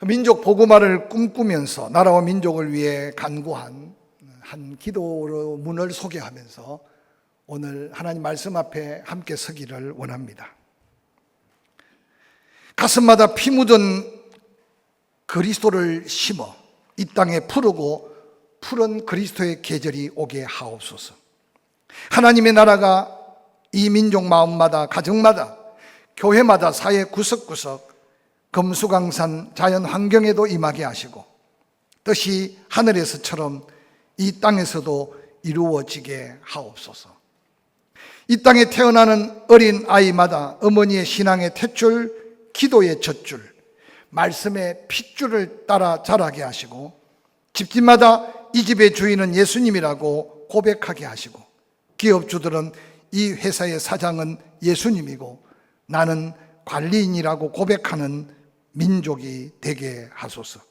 민족 복음화를 꿈꾸면서 나라와 민족을 위해 간구한 한 기도로 문을 소개하면서 오늘 하나님 말씀 앞에 함께 서기를 원합니다. 가슴마다 피 묻은 그리스도를 심어 이 땅에 푸르고 푸른 그리스도의 계절이 오게 하옵소서. 하나님의 나라가 이 민족 마음마다, 가정마다, 교회마다, 사회 구석구석 금수강산 자연 환경에도 임하게 하시고 뜻이 하늘에서처럼 이 땅에서도 이루어지게 하옵소서. 이 땅에 태어나는 어린 아이마다 어머니의 신앙의 탯줄, 기도의 젖줄, 말씀의 핏줄을 따라 자라게 하시고 집집마다 이 집의 주인은 예수님이라고 고백하게 하시고 기업주들은 이 회사의 사장은 예수님이고 나는 관리인이라고 고백하는 민족이 되게 하소서.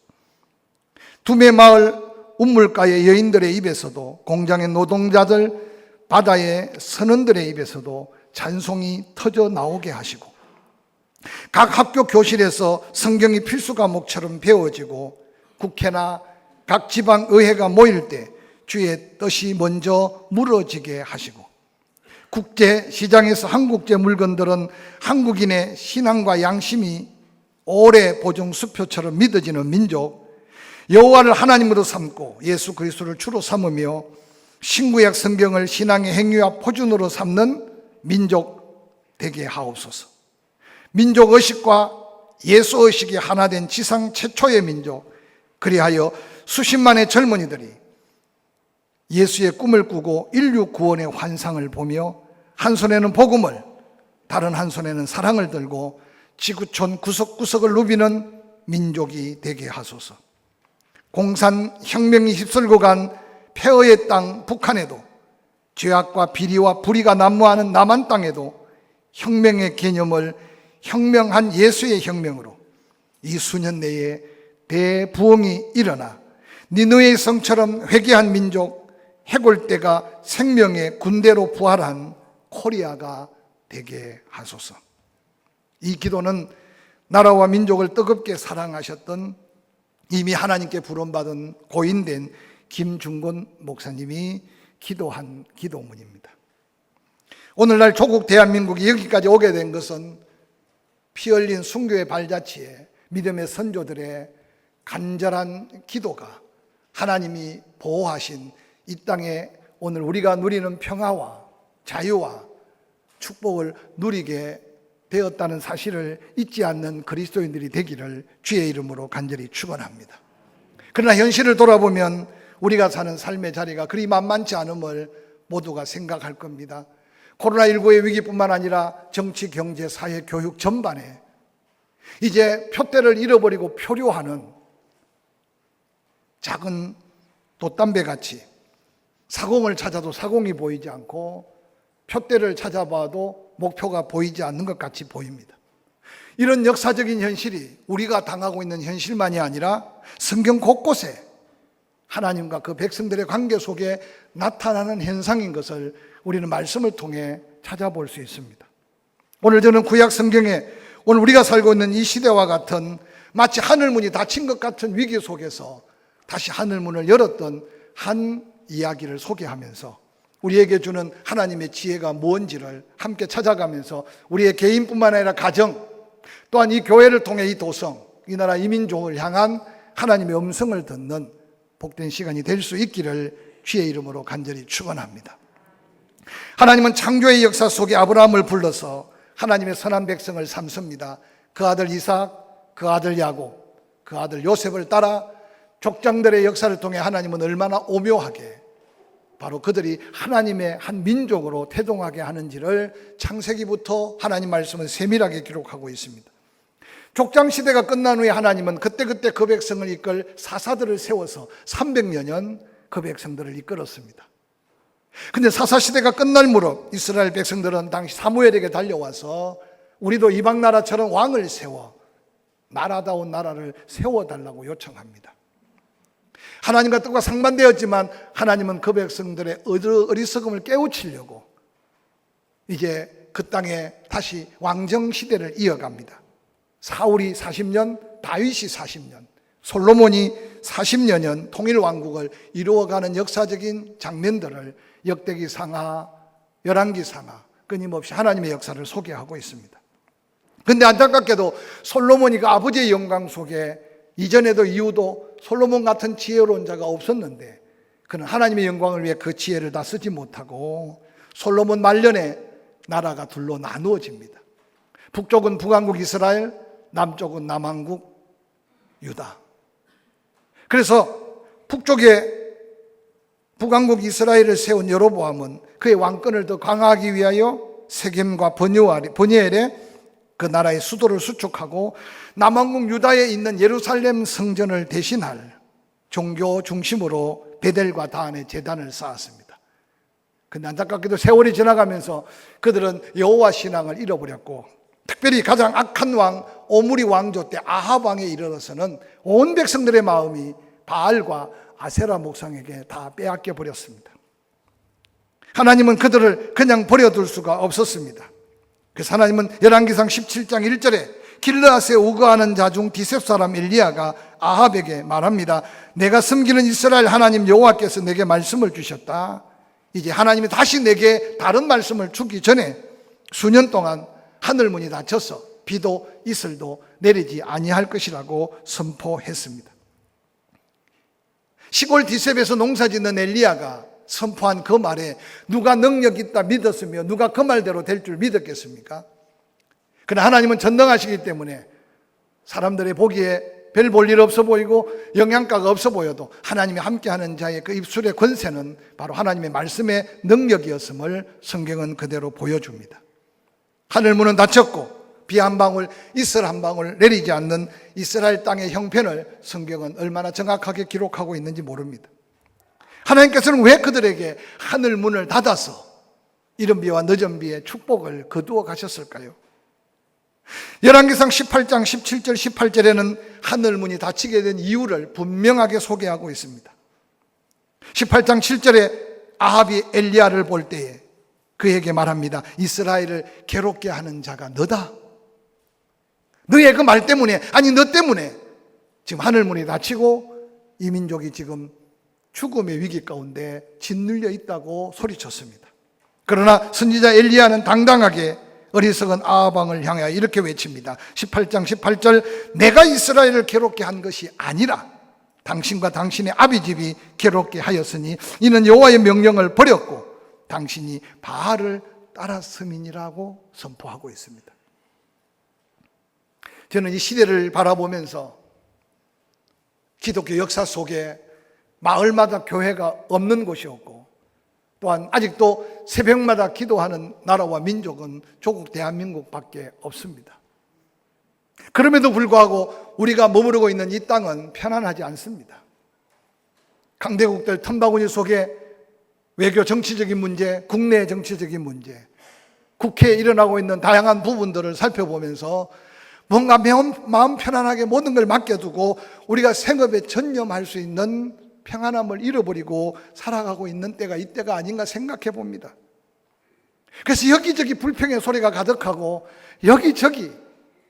두메마을 운물가의 여인들의 입에서도, 공장의 노동자들, 바다의 선원들의 입에서도 찬송이 터져 나오게 하시고 각 학교 교실에서 성경이 필수 과목처럼 배워지고 국회나 각 지방의회가 모일 때 주의 뜻이 먼저 물어지게 하시고 국제시장에서 한국제 물건들은 한국인의 신앙과 양심이 오래 보증수표처럼 믿어지는 민족, 여호와를 하나님으로 삼고 예수 그리스도를 주로 삼으며 신구약 성경을 신앙의 행위와 표준으로 삼는 민족 되게 하옵소서. 민족의식과 예수의식이 하나 된 지상 최초의 민족, 그리하여 수십만의 젊은이들이 예수의 꿈을 꾸고 인류 구원의 환상을 보며 한 손에는 복음을, 다른 한 손에는 사랑을 들고 지구촌 구석구석을 누비는 민족이 되게 하소서. 공산혁명이 휩쓸고 간 폐허의 땅 북한에도, 죄악과 비리와 불의가 난무하는 남한 땅에도 혁명의 개념을 혁명한 예수의 혁명으로 이 수년 내에 대부흥이 일어나 니느웨의 성처럼 회개한 민족, 해골대가 생명의 군대로 부활한 코리아가 되게 하소서. 이 기도는 나라와 민족을 뜨겁게 사랑하셨던 이미 하나님께 부름받은 고인된 김중곤 목사님이 기도한 기도문입니다. 오늘날 조국 대한민국이 여기까지 오게 된 것은 피 흘린 순교의 발자취에 믿음의 선조들의 간절한 기도가 하나님이 보호하신 이 땅에 오늘 우리가 누리는 평화와 자유와 축복을 누리게 되었다는 사실을 잊지 않는 그리스도인들이 되기를 주의 이름으로 간절히 축원합니다. 그러나 현실을 돌아보면 우리가 사는 삶의 자리가 그리 만만치 않음을 모두가 생각할 겁니다. 코로나19의 위기뿐만 아니라 정치, 경제, 사회, 교육 전반에 이제 표대를 잃어버리고 표류하는 작은 돛담배같이 사공을 찾아도 사공이 보이지 않고 표대를 찾아봐도 목표가 보이지 않는 것 같이 보입니다. 이런 역사적인 현실이 우리가 당하고 있는 현실만이 아니라 성경 곳곳에 하나님과 그 백성들의 관계 속에 나타나는 현상인 것을 우리는 말씀을 통해 찾아볼 수 있습니다. 오늘 저는 구약 성경에 오늘 우리가 살고 있는 이 시대와 같은 마치 하늘문이 닫힌 것 같은 위기 속에서 다시 하늘문을 열었던 한 이야기를 소개하면서 우리에게 주는 하나님의 지혜가 뭔지를 함께 찾아가면서 우리의 개인뿐만 아니라 가정, 또한 이 교회를 통해 이 도성, 이 나라 이민족을 향한 하나님의 음성을 듣는 복된 시간이 될 수 있기를 주의 이름으로 간절히 축원합니다. 하나님은 창조의 역사 속에 아브라함을 불러서 하나님의 선한 백성을 삼습니다. 그 아들 이삭, 그 아들 야곱, 그 아들 요셉을 따라 족장들의 역사를 통해 하나님은 얼마나 오묘하게 바로 그들이 하나님의 한 민족으로 태동하게 하는지를 창세기부터 하나님 말씀은 세밀하게 기록하고 있습니다. 족장시대가 끝난 후에 하나님은 그때그때 그 백성을 이끌 사사들을 세워서 300여년 그 백성들을 이끌었습니다. 근데 사사시대가 끝날 무렵 이스라엘 백성들은 당시 사무엘에게 달려와서 우리도 이방 나라처럼 왕을 세워 나라다운 나라를 세워달라고 요청합니다. 하나님과 뜻과 상반되었지만 하나님은 그 백성들의 어리석음을 깨우치려고 이제 그 땅에 다시 왕정시대를 이어갑니다. 사울이 40년, 다윗이 40년, 솔로몬이 40여년 통일왕국을 이루어가는 역사적인 장면들을 역대기 상하, 열왕기 상하 끊임없이 하나님의 역사를 소개하고 있습니다. 그런데 안타깝게도 솔로몬이 그 아버지의 영광 속에 이전에도 이후도 솔로몬 같은 지혜로운 자가 없었는데 그는 하나님의 영광을 위해 그 지혜를 다 쓰지 못하고 솔로몬 말년에 나라가 둘로 나누어집니다. 북쪽은 북왕국 이스라엘, 남쪽은 남왕국 유다. 그래서 북쪽에 북왕국 이스라엘을 세운 여로보암은 그의 왕권을 더 강화하기 위하여 세겜과 버니엘에 그 나라의 수도를 수축하고 남왕국 유다에 있는 예루살렘 성전을 대신할 종교 중심으로 베델과 다한에 제단을 쌓았습니다. 그런데 안타깝게도 세월이 지나가면서 그들은 여호와 신앙을 잃어버렸고 특별히 가장 악한 왕 오므리 왕조 때 아합 왕에 이르러서는 온 백성들의 마음이 바알과 아세라 목상에게 다 빼앗겨 버렸습니다. 하나님은 그들을 그냥 버려둘 수가 없었습니다. 그래서 하나님은 열왕기상 17장 1절에 길르앗에 우거하는 자 중 디셉 사람 엘리야가 아합에게 말합니다. 내가 섬기는 이스라엘 하나님 여호와께서 내게 말씀을 주셨다. 이제 하나님이 다시 내게 다른 말씀을 주기 전에 수년 동안 하늘문이 닫혀서 비도 이슬도 내리지 아니할 것이라고 선포했습니다. 시골 디셉에서 농사짓는 엘리야가 선포한 그 말에 누가 능력 있다 믿었으며 누가 그 말대로 될 줄 믿었겠습니까? 그러나 하나님은 전능하시기 때문에 사람들의 보기에 별 볼 일 없어 보이고 영양가가 없어 보여도 하나님이 함께하는 자의 그 입술의 권세는 바로 하나님의 말씀의 능력이었음을 성경은 그대로 보여줍니다. 하늘문은 닫혔고 비 한 방울, 이슬 한 방울 내리지 않는 이스라엘 땅의 형편을 성경은 얼마나 정확하게 기록하고 있는지 모릅니다. 하나님께서는 왜 그들에게 하늘문을 닫아서 이른 비와 늦은 비의 축복을 거두어 가셨을까요? 열왕기상 18장 17절 18절에는 하늘문이 닫히게 된 이유를 분명하게 소개하고 있습니다. 18장 7절에 아합이 엘리야를 볼 때에 그에게 말합니다. 이스라엘을 괴롭게 하는 자가 너다. 너의 그 말 때문에, 아니 너 때문에 지금 하늘문이 닫히고 이 민족이 지금 죽음의 위기 가운데 짓눌려 있다고 소리쳤습니다. 그러나 선지자 엘리야는 당당하게 어리석은 아합 왕을 향하여 이렇게 외칩니다. 18장 18절 내가 이스라엘을 괴롭게 한 것이 아니라 당신과 당신의 아비집이 괴롭게 하였으니 이는 여호와의 명령을 버렸고 당신이 바알을 따랐음이니라고 선포하고 있습니다. 저는 이 시대를 바라보면서 기독교 역사 속에 마을마다 교회가 없는 곳이 없고 또한 아직도 새벽마다 기도하는 나라와 민족은 조국 대한민국밖에 없습니다. 그럼에도 불구하고 우리가 머무르고 있는 이 땅은 편안하지 않습니다. 강대국들 틈바구니 속에 외교 정치적인 문제, 국내 정치적인 문제, 국회에 일어나고 있는 다양한 부분들을 살펴보면서 뭔가 마음 편안하게 모든 걸 맡겨두고 우리가 생업에 전념할 수 있는 평안함을 잃어버리고 살아가고 있는 때가 이때가 아닌가 생각해 봅니다. 그래서 여기저기 불평의 소리가 가득하고 여기저기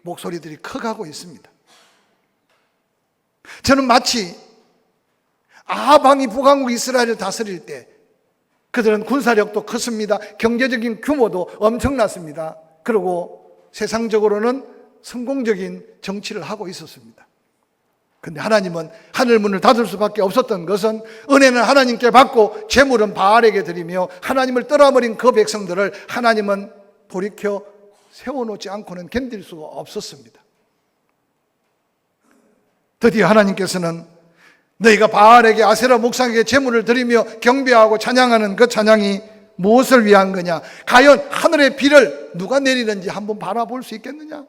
목소리들이 커가고 있습니다. 저는 마치 아합 왕이 북왕국 이스라엘을 다스릴 때 그들은 군사력도 컸습니다. 경제적인 규모도 엄청났습니다. 그리고 세상적으로는 성공적인 정치를 하고 있었습니다. 그런데 하나님은 하늘문을 닫을 수밖에 없었던 것은 은혜는 하나님께 받고 재물은 바알에게 드리며 하나님을 떠나버린 그 백성들을 하나님은 돌이켜 세워놓지 않고는 견딜 수가 없었습니다. 드디어 하나님께서는 너희가 바알에게 아세라 목상에게 제물을 드리며 경배하고 찬양하는 그 찬양이 무엇을 위한 거냐? 과연 하늘의 비를 누가 내리는지 한번 바라볼 수 있겠느냐?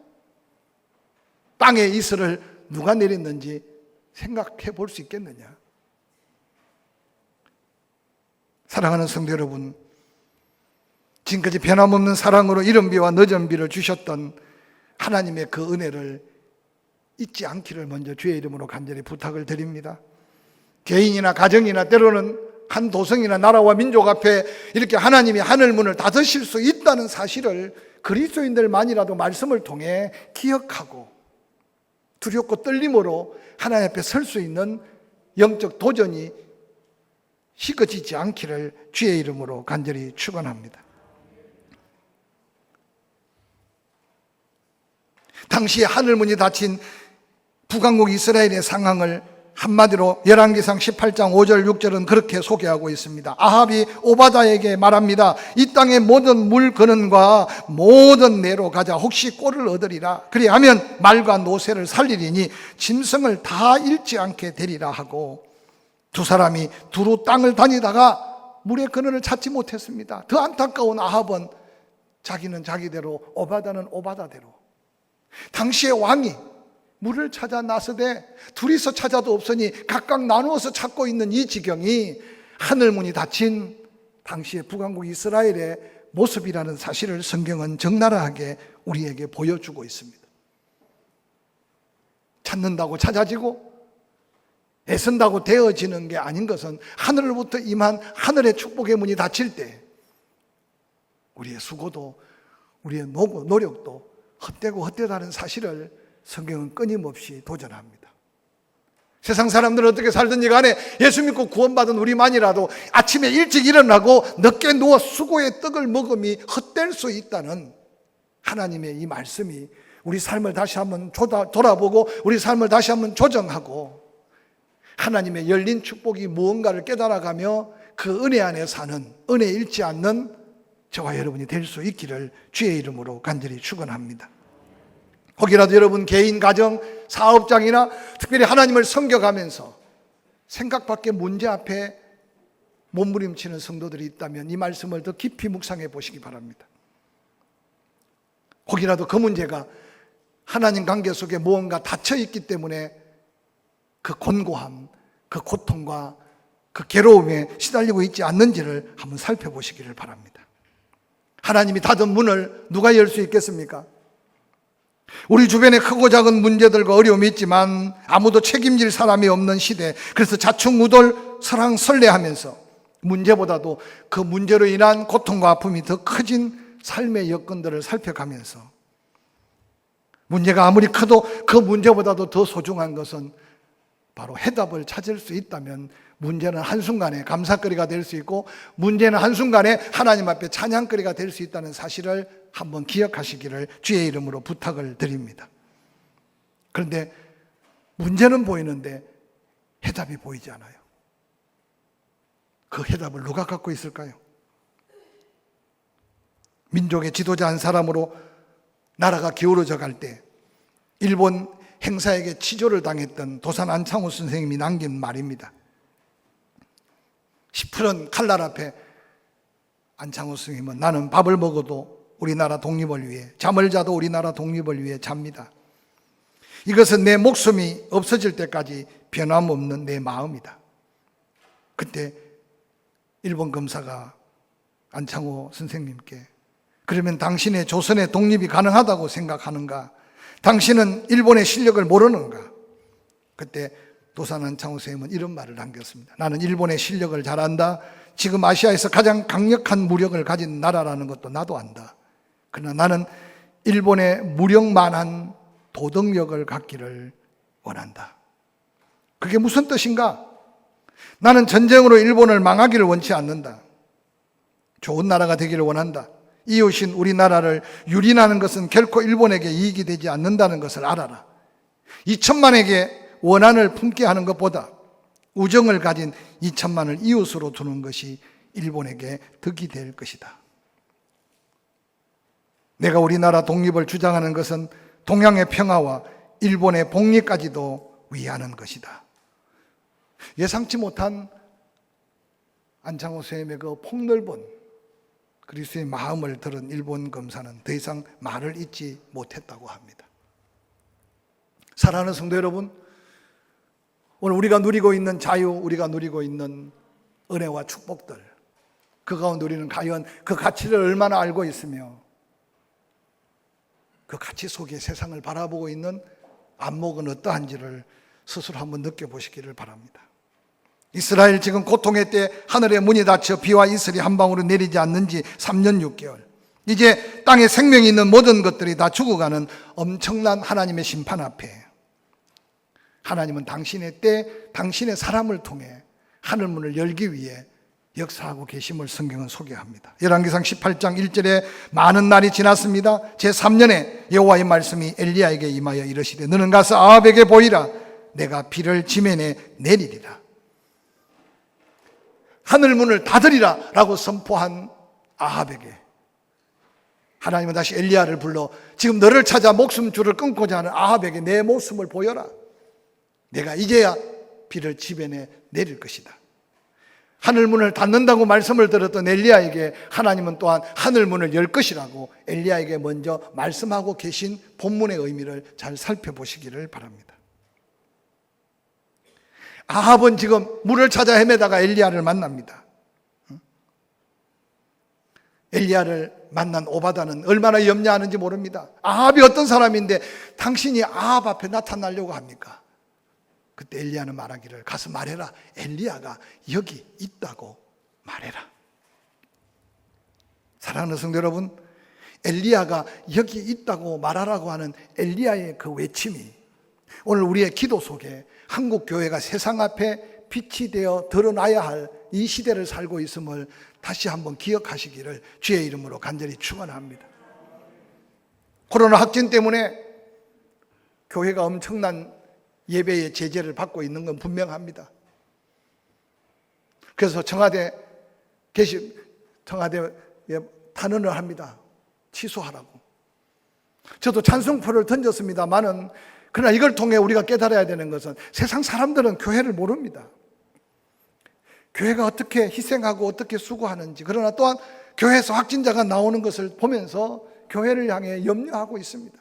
땅의 이슬을 누가 내렸는지 생각해 볼 수 있겠느냐? 사랑하는 성도 여러분, 지금까지 변함없는 사랑으로 이른 비와 늦은 비를 주셨던 하나님의 그 은혜를 잊지 않기를 먼저 주의 이름으로 간절히 부탁을 드립니다. 개인이나 가정이나 때로는 한 도성이나 나라와 민족 앞에 이렇게 하나님이 하늘문을 닫으실 수 있다는 사실을 그리스도인들만이라도 말씀을 통해 기억하고 두렵고 떨림으로 하나님 앞에 설 수 있는 영적 도전이 희거지지 않기를 주의 이름으로 간절히 축원합니다. 당시에 하늘문이 닫힌 북왕국 이스라엘의 상황을 한마디로 열왕기상 18장 5절 6절은 그렇게 소개하고 있습니다. 아합이 오바다에게 말합니다. 이 땅의 모든 물 근원과 모든 내로 가자. 혹시 꼴을 얻으리라. 그리하면 말과 노새를 살리리니 짐승을 다 잃지 않게 되리라 하고, 두 사람이 두루 땅을 다니다가 물의 근원을 찾지 못했습니다. 더 안타까운 아합은 자기는 자기대로, 오바다는 오바다대로, 당시의 왕이 물을 찾아 나서되 둘이서 찾아도 없으니 각각 나누어서 찾고 있는 이 지경이 하늘문이 닫힌 당시의 북왕국 이스라엘의 모습이라는 사실을 성경은 적나라하게 우리에게 보여주고 있습니다. 찾는다고 찾아지고 애쓴다고 되어지는 게 아닌 것은 하늘로부터 임한 하늘의 축복의 문이 닫힐 때 우리의 수고도 우리의 노력도 헛되고 헛되다는 사실을 성경은 끊임없이 도전합니다. 세상 사람들은 어떻게 살든지 간에 예수 믿고 구원받은 우리만이라도 아침에 일찍 일어나고 늦게 누워 수고의 떡을 먹음이 헛될 수 있다는 하나님의 이 말씀이 우리 삶을 다시 한번 돌아보고 우리 삶을 다시 한번 조정하고 하나님의 열린 축복이 무언가를 깨달아가며 그 은혜 안에 사는, 은혜 잃지 않는 저와 여러분이 될 수 있기를 주의 이름으로 간절히 축원합니다. 혹이라도 여러분 개인, 가정, 사업장이나 특별히 하나님을 섬겨가면서 생각 밖의 문제 앞에 몸부림치는 성도들이 있다면 이 말씀을 더 깊이 묵상해 보시기 바랍니다. 혹이라도 그 문제가 하나님 관계 속에 무언가 닫혀 있기 때문에 그 곤고함, 그 고통과 그 괴로움에 시달리고 있지 않는지를 한번 살펴보시기를 바랍니다. 하나님이 닫은 문을 누가 열 수 있겠습니까? 우리 주변에 크고 작은 문제들과 어려움이 있지만 아무도 책임질 사람이 없는 시대, 그래서 자충우돌 설왕설래하면서 문제보다도 그 문제로 인한 고통과 아픔이 더 커진 삶의 여건들을 살펴가면서 문제가 아무리 커도 그 문제보다도 더 소중한 것은 바로 해답을 찾을 수 있다면 문제는 한순간에 감사거리가 될 수 있고 문제는 한순간에 하나님 앞에 찬양거리가 될 수 있다는 사실을 한번 기억하시기를 주의 이름으로 부탁을 드립니다. 그런데 문제는 보이는데 해답이 보이지 않아요. 그 해답을 누가 갖고 있을까요? 민족의 지도자 한 사람으로 나라가 기울어져 갈 때 일본 행사에게 치조를 당했던 도산 안창호 선생님이 남긴 말입니다. 시푸른 칼날 앞에 안창호 선생님은 나는 밥을 먹어도 우리나라 독립을 위해, 잠을 자도 우리나라 독립을 위해 잡니다. 이것은 내 목숨이 없어질 때까지 변함없는 내 마음이다. 그때 일본 검사가 안창호 선생님께 그러면 당신의 조선의 독립이 가능하다고 생각하는가? 당신은 일본의 실력을 모르는가? 그때 도산 안창호 선생님은 이런 말을 남겼습니다. 나는 일본의 실력을 잘 안다. 지금 아시아에서 가장 강력한 무력을 가진 나라라는 것도 나도 안다. 그러나 나는 일본의 무력만한 도덕력을 갖기를 원한다. 그게 무슨 뜻인가? 나는 전쟁으로 일본을 망하기를 원치 않는다. 좋은 나라가 되기를 원한다. 이웃인 우리나라를 유린하는 것은 결코 일본에게 이익이 되지 않는다는 것을 알아라. 2천만에게 원한을 품게 하는 것보다 우정을 가진 2천만을 이웃으로 두는 것이 일본에게 득이 될 것이다. 내가 우리나라 독립을 주장하는 것은 동양의 평화와 일본의 복리까지도 위하는 것이다. 예상치 못한 안창호 선생님의 그 폭넓은 그리스도의 마음을 들은 일본 검사는 더 이상 말을 잇지 못했다고 합니다. 사랑하는 성도 여러분, 오늘 우리가 누리고 있는 자유, 우리가 누리고 있는 은혜와 축복들, 그 가운데 우리는 과연 그 가치를 얼마나 알고 있으며 그 가치 속에 세상을 바라보고 있는 안목은 어떠한지를 스스로 한번 느껴보시기를 바랍니다. 이스라엘 지금 고통의 때 하늘의 문이 닫혀 비와 이슬이 한 방울은 내리지 않는 지 3년 6개월. 이제 땅에 생명이 있는 모든 것들이 다 죽어가는 엄청난 하나님의 심판 앞에 하나님은 당신의 때, 당신의 사람을 통해 하늘문을 열기 위해 역사하고 계심을 성경은 소개합니다. 열왕기상 18장 1절에 많은 날이 지났습니다. 제3년에 여호와의 말씀이 엘리야에게 임하여 이르시되 너는 가서 아합에게 보이라. 내가 비를 지면에 내리리라. 하늘문을 닫으리라 라고 선포한 아합에게 하나님은 다시 엘리야를 불러 지금 너를 찾아 목숨줄을 끊고자 하는 아합에게 내 모습을 보여라. 내가 이제야 비를 지면에 내릴 것이다. 하늘문을 닫는다고 말씀을 들었던 엘리야에게 하나님은 또한 하늘문을 열 것이라고 엘리야에게 먼저 말씀하고 계신 본문의 의미를 잘 살펴보시기를 바랍니다. 아합은 지금 물을 찾아 헤매다가 엘리야를 만납니다. 엘리야를 만난 오바다는 얼마나 염려하는지 모릅니다. 아합이 어떤 사람인데 당신이 아합 앞에 나타나려고 합니까? 그때 엘리야는 말하기를 가서 말해라. 엘리야가 여기 있다고 말해라. 사랑하는 성도 여러분, 엘리야가 여기 있다고 말하라고 하는 엘리야의 그 외침이 오늘 우리의 기도 속에 한국 교회가 세상 앞에 빛이 되어 드러나야 할 이 시대를 살고 있음을 다시 한번 기억하시기를 주의 이름으로 간절히 축원합니다. 코로나 확진 때문에 교회가 엄청난 예배의 제재를 받고 있는 건 분명합니다. 그래서 청와대에 탄원을 합니다. 취소하라고. 저도 찬송표를 던졌습니다만은 그러나 이걸 통해 우리가 깨달아야 되는 것은 세상 사람들은 교회를 모릅니다. 교회가 어떻게 희생하고 어떻게 수고하는지, 그러나 또한 교회에서 확진자가 나오는 것을 보면서 교회를 향해 염려하고 있습니다.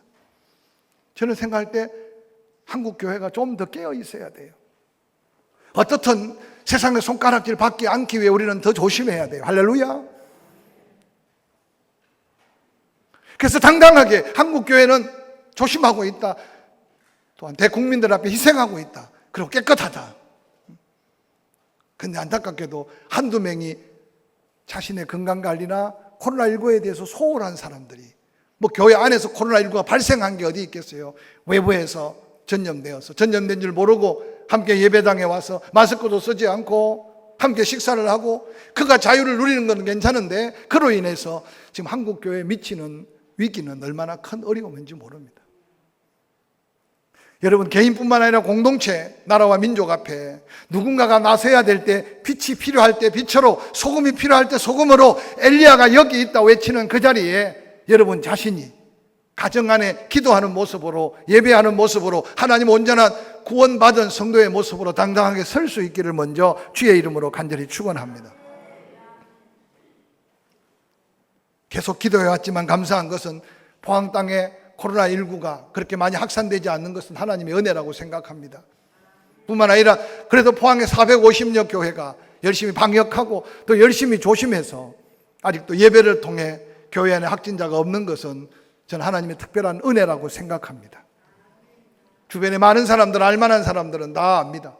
저는 생각할 때 한국 교회가 좀 더 깨어 있어야 돼요. 어떻든 세상의 손가락질 받지 않기 위해 우리는 더 조심해야 돼요. 할렐루야. 그래서 당당하게 한국 교회는 조심하고 있다. 또한 대국민들 앞에 희생하고 있다. 그리고 깨끗하다. 근데 안타깝게도 한두 명이 자신의 건강관리나 코로나19에 대해서 소홀한 사람들이, 뭐 교회 안에서 코로나19가 발생한 게 어디 있겠어요. 외부에서 전염된 줄 모르고 함께 예배당에 와서 마스크도 쓰지 않고 함께 식사를 하고 그가 자유를 누리는 건 괜찮은데 그로 인해서 지금 한국 교회에 미치는 위기는 얼마나 큰 어려움인지 모릅니다. 여러분, 개인뿐만 아니라 공동체, 나라와 민족 앞에 누군가가 나서야 될 때 빛이 필요할 때 빛으로, 소금이 필요할 때 소금으로 엘리야가 여기 있다 외치는 그 자리에 여러분 자신이 가정 안에 기도하는 모습으로, 예배하는 모습으로, 하나님 온전한 구원받은 성도의 모습으로 당당하게 설 수 있기를 먼저 주의 이름으로 간절히 축원합니다. 계속 기도해왔지만 감사한 것은 포항 땅에 코로나19가 그렇게 많이 확산되지 않는 것은 하나님의 은혜라고 생각합니다. 뿐만 아니라 그래도 포항에 450여 교회가 열심히 방역하고 또 열심히 조심해서 아직도 예배를 통해 교회 안에 확진자가 없는 것은 저는 하나님의 특별한 은혜라고 생각합니다. 주변에 많은 사람들, 알만한 사람들은 다 압니다.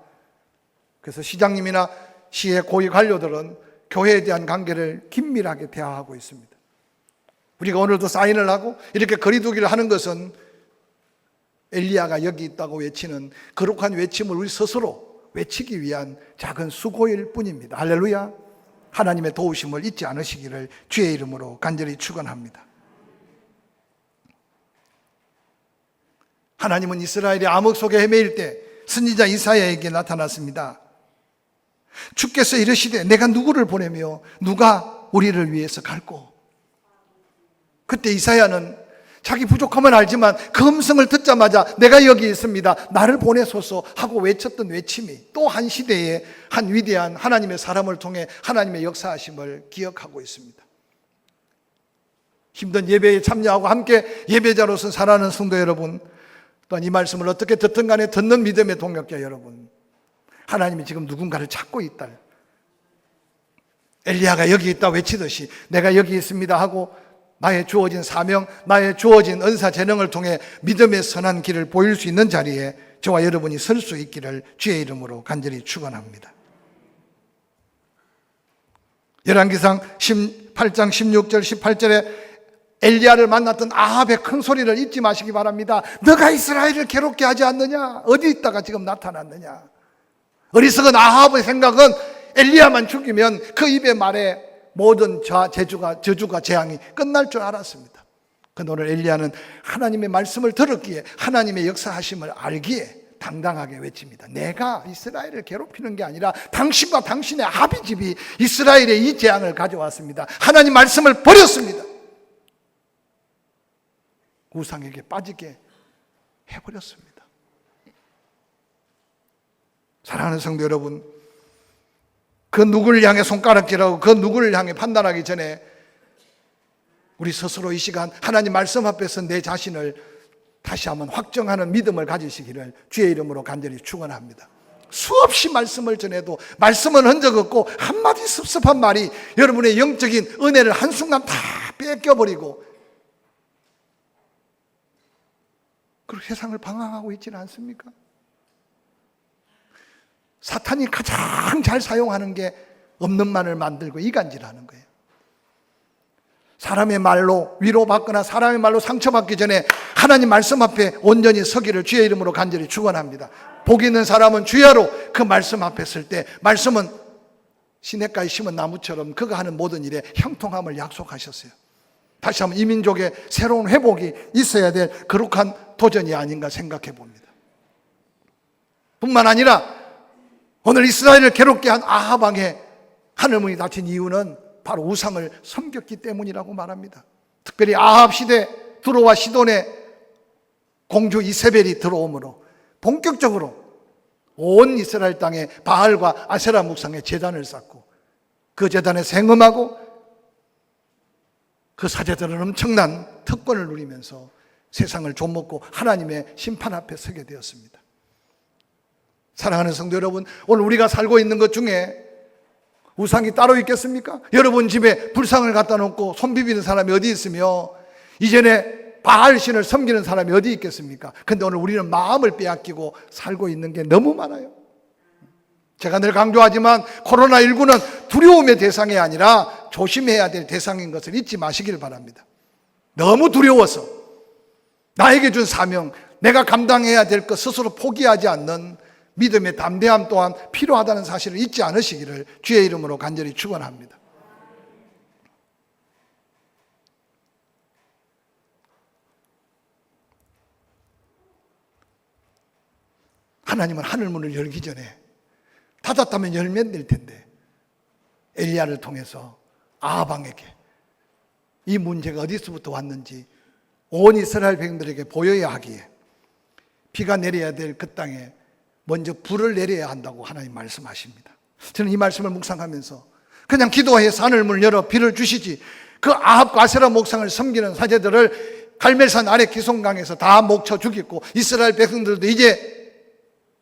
그래서 시장님이나 시의 고위 관료들은 교회에 대한 관계를 긴밀하게 대화하고 있습니다. 우리가 오늘도 사인을 하고 이렇게 거리두기를 하는 것은 엘리야가 여기 있다고 외치는 거룩한 외침을 우리 스스로 외치기 위한 작은 수고일 뿐입니다. 할렐루야. 하나님의 도우심을 잊지 않으시기를 주의 이름으로 간절히 축원합니다. 하나님은 이스라엘이 암흑 속에 헤매일 때 선지자 이사야에게 나타났습니다. 주께서 이르시되 내가 누구를 보내며 누가 우리를 위해서 갈꼬. 그때 이사야는 자기 부족함은 알지만 그 음성을 듣자마자 내가 여기 있습니다, 나를 보내소서 하고 외쳤던 외침이 또 한 시대에 한 위대한 하나님의 사람을 통해 하나님의 역사하심을 기억하고 있습니다. 힘든 예배에 참여하고 함께 예배자로서 살아가는 성도 여러분, 또한 이 말씀을 어떻게 듣든 간에 듣는 믿음의 동역자 여러분, 하나님이 지금 누군가를 찾고 있다, 엘리야가 여기 있다 외치듯이 내가 여기 있습니다 하고 나의 주어진 사명, 나의 주어진 은사 재능을 통해 믿음의 선한 길을 보일 수 있는 자리에 저와 여러분이 설 수 있기를 주의 이름으로 간절히 축원합니다. 열왕기상 18장 16절 18절에 엘리야를 만났던 아합의 큰 소리를 잊지 마시기 바랍니다. 너가 이스라엘을 괴롭게 하지 않느냐? 어디 있다가 지금 나타났느냐? 어리석은 아합의 생각은 엘리야만 죽이면 그 입의 말에 모든 저주가 재앙이 끝날 줄 알았습니다. 그런데 오늘 엘리야는 하나님의 말씀을 들었기에, 하나님의 역사하심을 알기에 당당하게 외칩니다. 내가 이스라엘을 괴롭히는 게 아니라 당신과 당신의 아비 집이 이스라엘에 이 재앙을 가져왔습니다. 하나님 말씀을 버렸습니다. 우상에게 빠지게 해버렸습니다. 사랑하는 성도 여러분, 그 누구를 향해 손가락질하고 그 누구를 향해 판단하기 전에 우리 스스로 이 시간 하나님 말씀 앞에서 내 자신을 다시 한번 확정하는 믿음을 가지시기를 주의 이름으로 간절히 축원합니다. 수없이 말씀을 전해도 말씀은 흔적 없고 한마디 섭섭한 말이 여러분의 영적인 은혜를 한순간 다 뺏겨버리고 그리고 세상을 방황하고 있지는 않습니까? 사탄이 가장 잘 사용하는 게 없는 말을 만들고 이간질하는 거예요. 사람의 말로 위로받거나 사람의 말로 상처받기 전에 하나님 말씀 앞에 온전히 서기를 주의 이름으로 간절히 축원합니다. 복 있는 사람은 주야로 그 말씀 앞에 설 때 말씀은 시냇가에 심은 나무처럼 그가 하는 모든 일에 형통함을 약속하셨어요. 다시 한번 이 민족의 새로운 회복이 있어야 될 거룩한 도전이 아닌가 생각해 봅니다. 뿐만 아니라 오늘 이스라엘을 괴롭게 한 아합 왕의 하늘문이 닫힌 이유는 바로 우상을 섬겼기 때문이라고 말합니다. 특별히 아합 시대 두로와 시돈의 공주 이세벨이 들어오므로 본격적으로 온 이스라엘 땅에 바알과 아세라 묵상의 제단을 쌓고 그 제단에 생음하고 그 사제들은 엄청난 특권을 누리면서 세상을 좀먹고 하나님의 심판 앞에 서게 되었습니다. 사랑하는 성도 여러분, 오늘 우리가 살고 있는 것 중에 우상이 따로 있겠습니까? 여러분 집에 불상을 갖다 놓고 손 비비는 사람이 어디 있으며 이전에 바알신을 섬기는 사람이 어디 있겠습니까? 근데 오늘 우리는 마음을 빼앗기고 살고 있는 게 너무 많아요. 제가 늘 강조하지만 코로나19는 두려움의 대상이 아니라 조심해야 될 대상인 것을 잊지 마시길 바랍니다. 너무 두려워서 나에게 준 사명, 내가 감당해야 될 것 스스로 포기하지 않는 믿음의 담대함 또한 필요하다는 사실을 잊지 않으시기를 주의 이름으로 간절히 축원합니다. 하나님은 하늘문을 열기 전에 닫았다면 열면 될 텐데 엘리야를 통해서 아합 왕에게 이 문제가 어디서부터 왔는지 온 이스라엘 백성들에게 보여야 하기에 비가 내려야 될 그 땅에 먼저 불을 내려야 한다고 하나님 말씀하십니다. 저는 이 말씀을 묵상하면서 그냥 기도해서 하늘문을 열어 비를 주시지 그 아합과 아세라 목상을 섬기는 사제들을 갈멜산 아래 기송강에서 다 목쳐 죽였고 이스라엘 백성들도 이제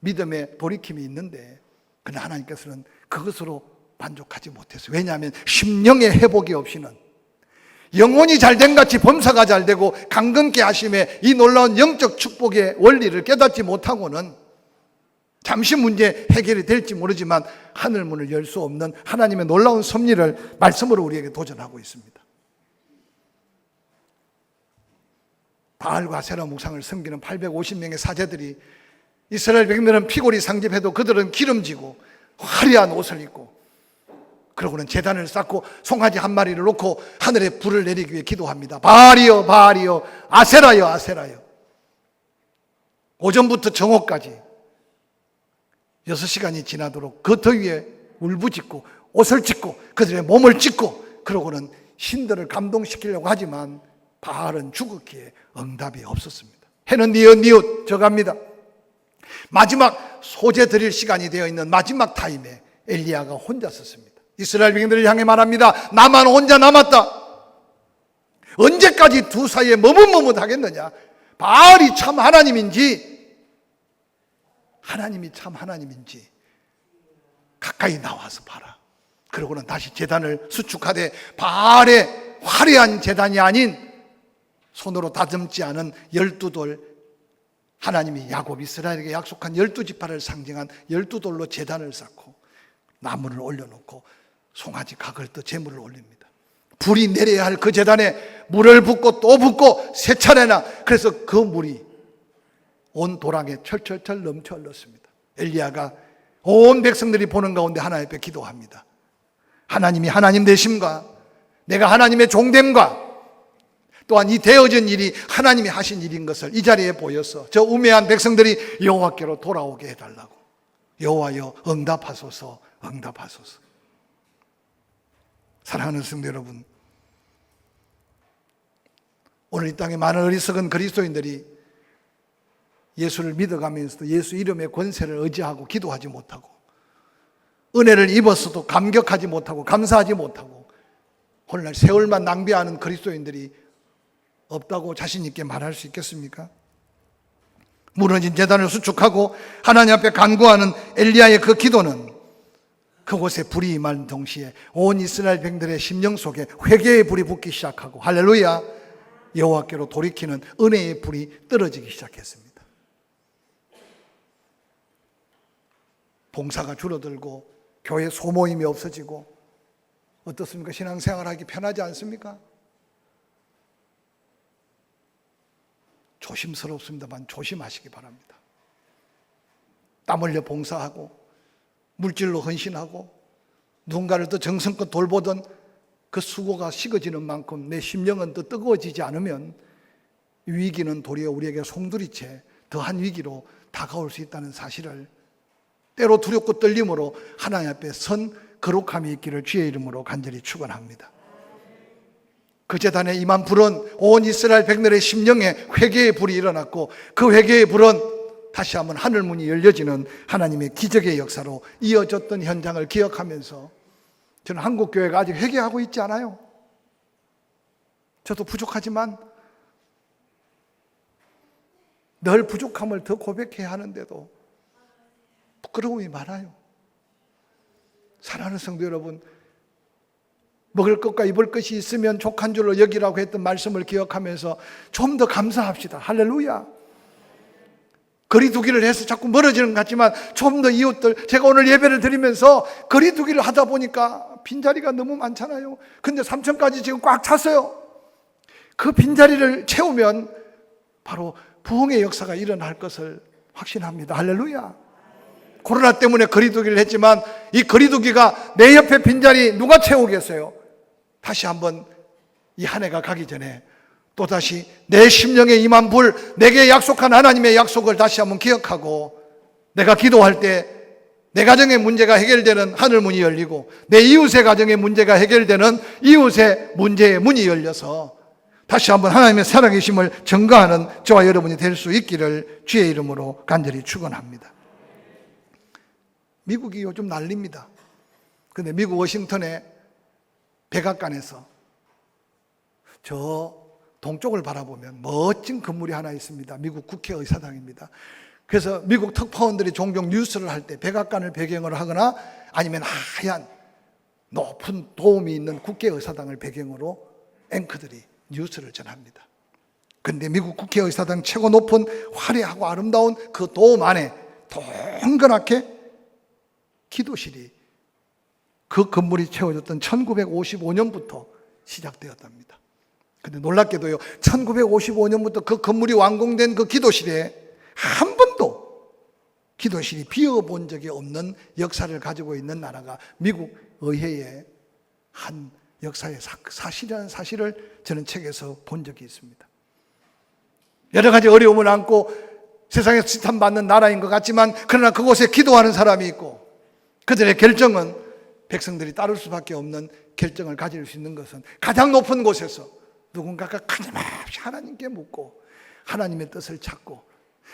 믿음의 돌이킴이 있는데 그러나 하나님께서는 그것으로 만족하지 못했어요. 왜냐하면 심령의 회복이 없이는 영혼이 잘된 같이 범사가 잘되고 강건케 하심에 이 놀라운 영적 축복의 원리를 깨닫지 못하고는 잠시 문제 해결이 될지 모르지만 하늘문을 열 수 없는 하나님의 놀라운 섭리를 말씀으로 우리에게 도전하고 있습니다. 바알과 아세라 묵상을 섬기는 850명의 사제들이 이스라엘 백성들은 피골이 상집해도 그들은 기름지고 화려한 옷을 입고 그러고는 제단을 쌓고 송아지 한 마리를 놓고 하늘에 불을 내리기 위해 기도합니다. 바알이여 바알이여 아세라여 아세라여. 오전부터 정오까지 6시간이 지나도록 그 더위에 울부짖고 옷을 찢고 그들의 몸을 찢고 그러고는 신들을 감동시키려고 하지만 바알은 죽었기에 응답이 없었습니다. 해는 뉘엿 져갑니다. 마지막 소재 드릴 시간이 되어 있는 마지막 타임에 엘리야가 혼자 섰습니다. 이스라엘 백성들을 향해 말합니다. 나만 혼자 남았다. 언제까지 두 사이에 머뭇머뭇하겠느냐. 바알이 참 하나님인지 하나님이 참 하나님인지 가까이 나와서 봐라. 그러고는 다시 제단을 수축하되 바알의 화려한 제단이 아닌 손으로 다듬지 않은 12돌 하나님이 야곱 이스라엘에게 약속한 12지파를 상징한 12돌로 제단을 쌓고 나무를 올려놓고 송아지 각을 떠 제물을 올립니다. 불이 내려야 할 그 제단에 물을 붓고 또 붓고 세 차례나, 그래서 그 물이 온 도랑에 철철철 넘쳐 흘렀습니다. 엘리야가 온 백성들이 보는 가운데 하나님 앞에 기도합니다. 하나님이 하나님 되심과 내가 하나님의 종됨과 또한 이 되어진 일이 하나님이 하신 일인 것을 이 자리에 보여서 저 우매한 백성들이 여호와께로 돌아오게 해달라고. 여호와여 응답하소서, 응답하소서. 사랑하는 성도 여러분, 오늘 이 땅에 많은 어리석은 그리스도인들이 예수를 믿어가면서도 예수 이름의 권세를 의지하고 기도하지 못하고, 은혜를 입었어도 감격하지 못하고 감사하지 못하고 오늘날 세월만 낭비하는 그리스도인들이 없다고 자신 있게 말할 수 있겠습니까? 무너진 제단을 수축하고 하나님 앞에 간구하는 엘리야의 그 기도는 그곳에 불이 임한 동시에 온 이스라엘 백성들의 심령 속에 회개의 불이 붙기 시작하고, 할렐루야, 여호와께로 돌이키는 은혜의 불이 떨어지기 시작했습니다. 봉사가 줄어들고 교회 소모임이 없어지고 어떻습니까? 신앙생활하기 편하지 않습니까? 조심스럽습니다만 조심하시기 바랍니다. 땀 흘려 봉사하고 물질로 헌신하고 누군가를 더 정성껏 돌보던 그 수고가 식어지는 만큼 내 심령은 더 뜨거워지지 않으면 위기는 도리어 우리에게 송두리째 더한 위기로 다가올 수 있다는 사실을 때로 두렵고 떨림으로 하나님 앞에 선 거룩함이 있기를 주의 이름으로 간절히 축원합니다. 그 제단에 임한 불은 온 이스라엘 백성들의 심령에 회개의 불이 일어났고, 그 회개의 불은 다시 한번 하늘 문이 열려지는 하나님의 기적의 역사로 이어졌던 현장을 기억하면서 저는 한국교회가 아직 회개하고 있지 않아요. 저도 부족하지만 늘 부족함을 더 고백해야 하는데도 부끄러움이 많아요. 사랑하는 성도 여러분, 먹을 것과 입을 것이 있으면 족한 줄로 여기라고 했던 말씀을 기억하면서 좀 더 감사합시다. 할렐루야. 거리두기를 해서 자꾸 멀어지는 것 같지만 좀 더 이웃들, 제가 오늘 예배를 드리면서 거리두기를 하다 보니까 빈자리가 너무 많잖아요. 근데 3층까지 지금 꽉 찼어요. 그 빈자리를 채우면 바로 부흥의 역사가 일어날 것을 확신합니다. 할렐루야. 코로나 때문에 거리두기를 했지만 이 거리두기가 내 옆에 빈자리 누가 채우겠어요? 다시 한번 이 한 해가 가기 전에 또다시 내 심령에 임한 불, 내게 약속한 하나님의 약속을 다시 한번 기억하고, 내가 기도할 때 내 가정의 문제가 해결되는 하늘 문이 열리고 내 이웃의 가정의 문제가 해결되는 이웃의 문제의 문이 열려서 다시 한번 하나님의 살아계심을 증거하는 저와 여러분이 될 수 있기를 주의 이름으로 간절히 축원합니다. 미국이 요즘 난립니다. 그런데 미국 워싱턴의 백악관에서 저 동쪽을 바라보면 멋진 건물이 하나 있습니다. 미국 국회의사당입니다. 그래서 미국 특파원들이 종종 뉴스를 할 때 백악관을 배경으로 하거나 아니면 하얀 높은 도움이 있는 국회의사당을 배경으로 앵커들이 뉴스를 전합니다. 그런데 미국 국회의사당 최고 높은 화려하고 아름다운 그 도움 안에 동그랗게 기도실이, 그 건물이 채워졌던 1955년부터 시작되었답니다. 그런데 놀랍게도요, 1955년부터 그 건물이 완공된 그 기도실에 한 번도 기도실이 비어본 적이 없는 역사를 가지고 있는 나라가 미국 의회의 한 역사의 사실이라는 사실을 저는 책에서 본 적이 있습니다. 여러 가지 어려움을 안고 세상에서 지탄받는 나라인 것 같지만, 그러나 그곳에 기도하는 사람이 있고 그들의 결정은 백성들이 따를 수밖에 없는 결정을 가질 수 있는 것은 가장 높은 곳에서 누군가가 끊임없이 하나님께 묻고 하나님의 뜻을 찾고,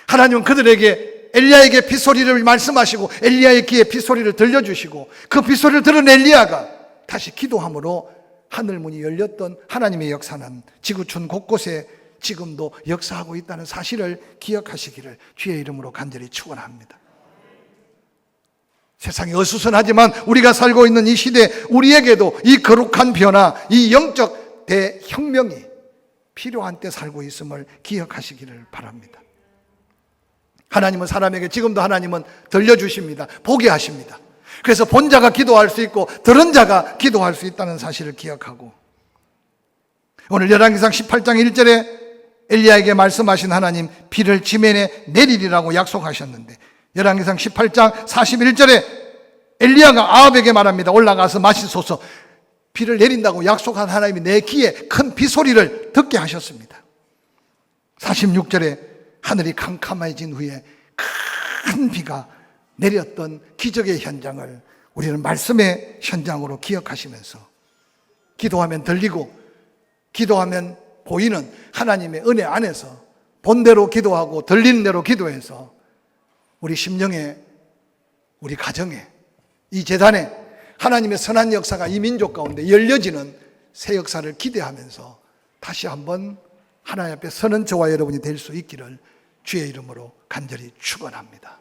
하나님은 그들에게 엘리야에게 빗소리를 말씀하시고 엘리야의 귀에 빗소리를 들려주시고, 그 빗소리를 들은 엘리야가 다시 기도함으로 하늘문이 열렸던 하나님의 역사는 지구촌 곳곳에 지금도 역사하고 있다는 사실을 기억하시기를 주의 이름으로 간절히 축원합니다. 세상이 어수선하지만 우리가 살고 있는 이 시대, 우리에게도 이 거룩한 변화, 이 영적 대혁명이 필요한 때 살고 있음을 기억하시기를 바랍니다. 하나님은 사람에게 지금도 하나님은 들려주십니다. 보게 하십니다. 그래서 본 자가 기도할 수 있고 들은 자가 기도할 수 있다는 사실을 기억하고, 오늘 열왕기상 18장 1절에 엘리야에게 말씀하신 하나님, 비를 지면에 내리리라고 약속하셨는데 열왕기상 18장 41절에 엘리야가 아합에게 말합니다. 올라가서 마시소서. 비를 내린다고 약속한 하나님이 내 귀에 큰 비소리를 듣게 하셨습니다. 46절에 하늘이 캄캄해진 후에 큰 비가 내렸던 기적의 현장을 우리는 말씀의 현장으로 기억하시면서 기도하면 들리고 기도하면 보이는 하나님의 은혜 안에서 본대로 기도하고 들리는 대로 기도해서 우리 심령에, 우리 가정에, 이 재단에 하나님의 선한 역사가 이 민족 가운데 열려지는 새 역사를 기대하면서 다시 한번 하나님 앞에 서는 저와 여러분이 될 수 있기를 주의 이름으로 간절히 축원합니다.